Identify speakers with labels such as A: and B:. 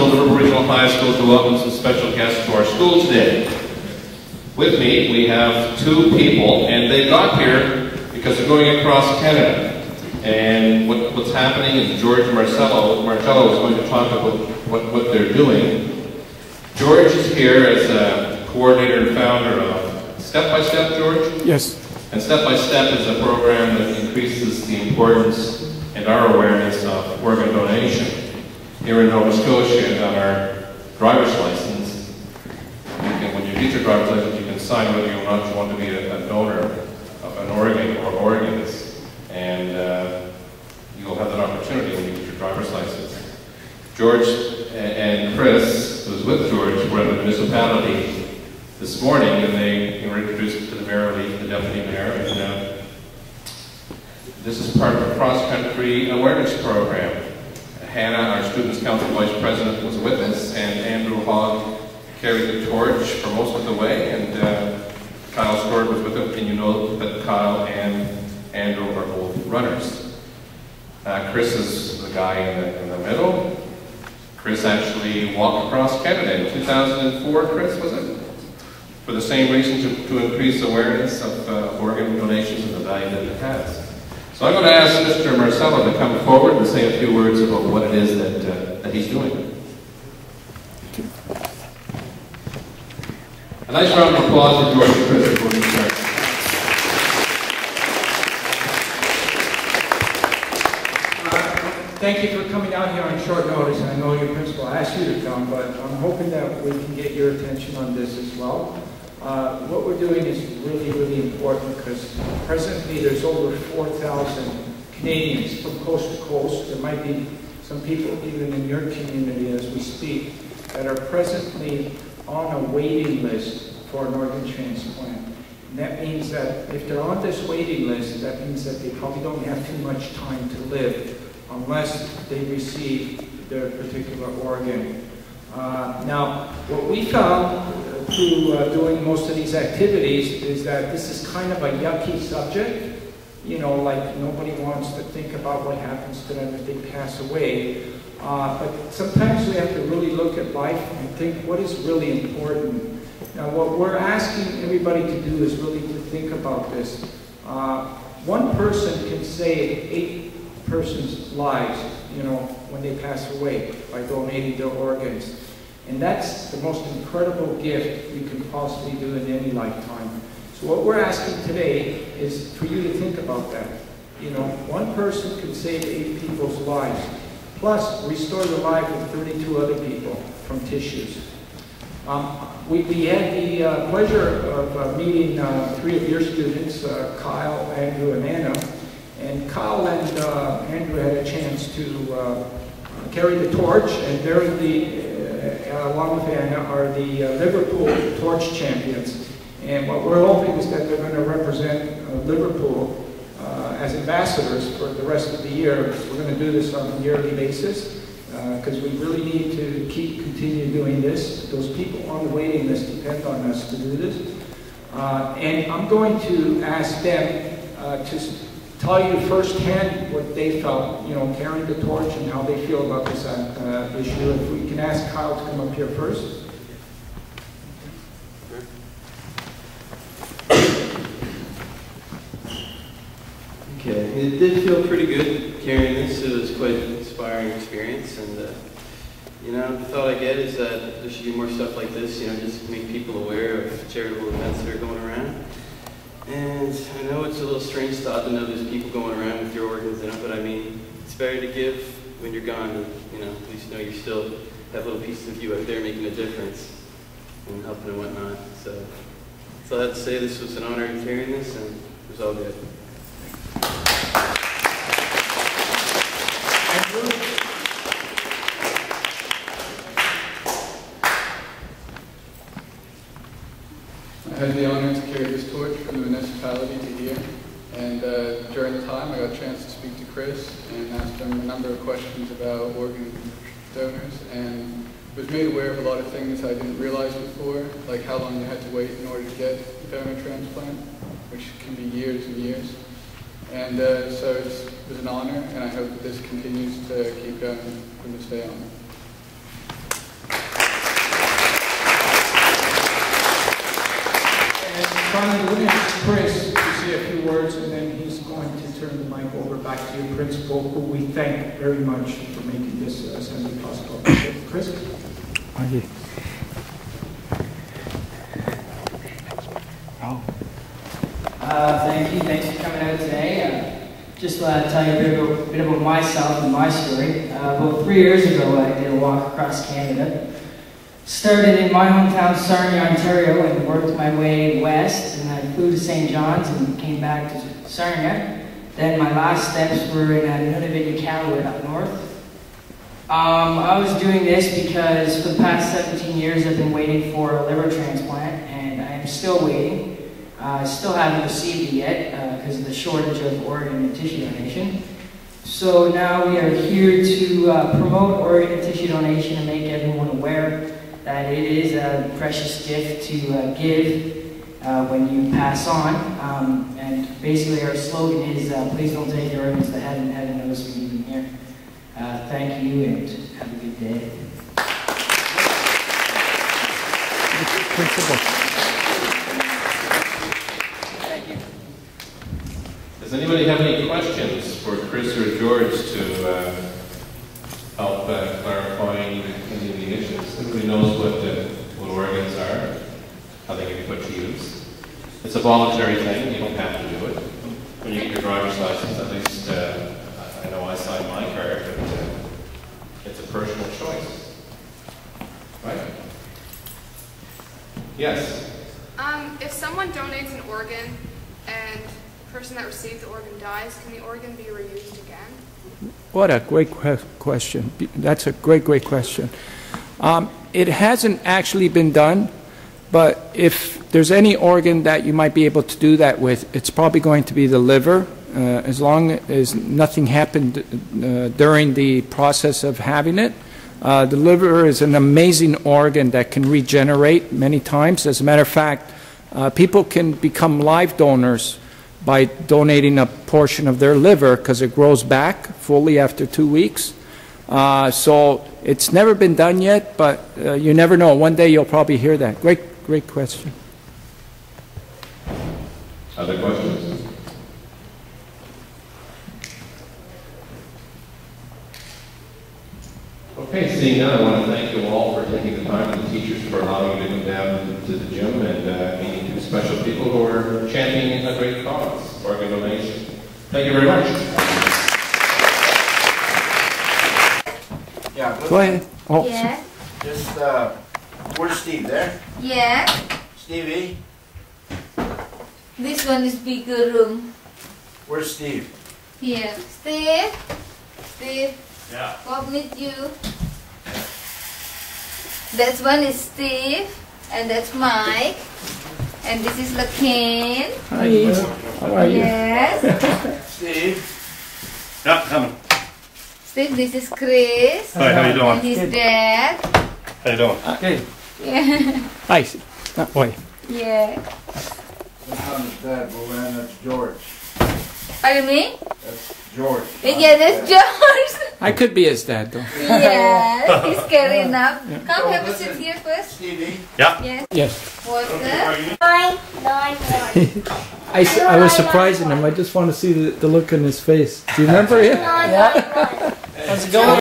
A: of Liverpoole Regional High School to welcome some special guests to our school today. With me, we have two people, and they got here because they're going across Canada. And what's happening is George Marcello is going to talk about what they're doing. George is here as a coordinator and founder of Step by Step, George?
B: Yes.
A: And Step by Step is a program that increases the importance and our awareness of organ donation. Here in Nova Scotia, on our driver's license, when you get your driver's license, you can sign whether or not you want to be a donor of an organ or organs, and you'll have that opportunity when you get your driver's license. George and Chris, who's with George, were at the municipality this morning, and they were introduced to the mayor, the deputy mayor, and this is part of a cross-country awareness program. Hannah, our Students' Council Vice President, was with us, and Andrew Hogg carried the torch for most of the way, and Kyle Stewart was with him, and you know that Kyle and Andrew are both runners. Chris is the guy in the middle. Chris actually walked across Canada in 2004, Chris, was it? For the same reason, to increase awareness of organ donations and the value that it has. So I'm going to ask Mr. Marcello to come forward and say a few words about what it is that he's doing. A nice round of applause for George and Chris before we start.
C: Thank you for coming out here on short notice. I know your principal asked you to come, but I'm hoping that we can get your attention on this as well. What we're doing is really, really important because presently there's over 4,000 Canadians from coast to coast. There might be some people even in your community as we speak that are presently on a waiting list for an organ transplant. And that means that if they're on this waiting list, that means that they probably don't have too much time to live unless they receive their particular organ. Now, what we found through doing most of these activities is that this is kind of a yucky subject. You know, like nobody wants to think about what happens to them if they pass away. But sometimes we have to really look at life and think what is really important. Now, what we're asking everybody to do is really to think about this. One person can save 8 persons' lives, you know, when they pass away by donating their organs. And that's the most incredible gift you can possibly do in any lifetime. So what we're asking today is for you to think about that. You know, one person can save 8 people's lives, plus restore the life of 32 other people from tissues. We had the pleasure of meeting 3 of your students, Kyle, Andrew, and Anna. And Kyle and Andrew had a chance to carry the torch, and they're along with Anna, are the Liverpool torch champions. And what we're hoping is that they're going to represent Liverpool as ambassadors for the rest of the year. We're going to do this on a yearly basis because we really need to continue doing this. Those people on the waiting list depend on us to do this. And I'm going to ask them to tell you firsthand what they felt, you know, carrying the torch and how they feel about this issue. If we can ask Kyle to come up here first.
D: Okay, it did feel pretty good carrying this. It was quite an inspiring experience, and you know, the thought I get is that there should be more stuff like this, you know, just to make people aware of charitable events that are going around. And I know it's a little strange thought to know there's people going around with your organs in it, but I mean, it's better to give when you're gone, and, you know, at least know you still have little pieces of you out there making a difference and helping and whatnot. So that's all I have to say. This was an honor in carrying this, and it was all good.
E: I had the honor to carry this torch from the municipality to here, and during the time I got a chance to speak to Chris and ask him a number of questions about organ donors, and was made aware of a lot of things I didn't realize before, like how long you had to wait in order to get a donor transplant, which can be years and years. And so it was an honor, and I hope that this continues to keep going from this day on.
C: finally, we're going to ask Chris to say a few words, and then he's going to turn the mic over back to your principal, who we thank very much for making this assembly possible. Chris?
B: Thank you. Oh.
F: Thanks for coming out today. Just want to tell you a bit about myself and my story. About 3 years ago, I did a walk across Canada. Started in my hometown, Sarnia, Ontario, and worked my way west, and I flew to St. John's and came back to Sarnia. Then my last steps were in Nunavut, Iqaluit up north. I was doing this because for the past 17 years I've been waiting for a liver transplant, and I am still waiting. I still haven't received it yet because of the shortage of organ and tissue donation. So now we are here to promote organ and tissue donation and make everyone aware that it is a precious gift to give when you pass on. And basically our slogan is, please don't take your organs to heaven, heaven knows we need them here. Thank you and have a good day. Thank you.
A: Does anybody have any questions for Chris or George to help clarifying any of the issues? Everybody knows what organs are, how they can be put to use. It's a voluntary thing, you don't have to do it. When you get your driver's license, at least I know I signed my card, but it's a personal choice. Right? Yes?
G: If someone donates an organ and the person that received the organ dies, can the organ be reused again?
C: What a great question. That's a great question. It hasn't actually been done, but if there's any organ that you might be able to do that with, it's probably going to be the liver, as long as nothing happened during the process of having it. The liver is an amazing organ that can regenerate many times. As a matter of fact, people can become live donors by donating a portion of their liver because it grows back fully after 2 weeks. So it's never been done yet, but you never know. One day you'll probably hear that. Great question.
A: Other questions? Okay, seeing none, I want to thank you all for taking the time, and the teachers for allowing you to come down to the gym, and meeting two special people who are championing a great cause, organ donation. Thank you very much.
H: Yeah,
C: Go ahead. Oh.
I: Yeah.
H: just, where's Steve, there?
I: Yeah.
H: Stevie,
I: This one is bigger room.
H: where's Steve?
I: Here. Steve. Steve.
H: Yeah.
I: What with you? That one is Steve. And that's Mike. And this is Lakin.
C: Hi. How are you?
I: Yes.
H: Steve,
J: Yeah, coming.
I: Steve, this is Chris.
J: Hi, how you doing?
I: And his dad.
J: How you doing?
C: Okay.
I: Yeah.
C: Hi. Boy.
I: Yeah.
H: that's not his dad, Luann, that's George.
I: Pardon me?
H: That's George.
I: Yeah, that's George.
C: I could be his dad, though.
I: Yes, he's carrying up.
C: Yeah.
I: Come, have a seat here first.
H: Stevie,
J: Yeah.
I: Yes.
C: Yes.
I: Water.
C: I was surprising him. I just want to see the look in his face. Do you remember him?
F: How's it going?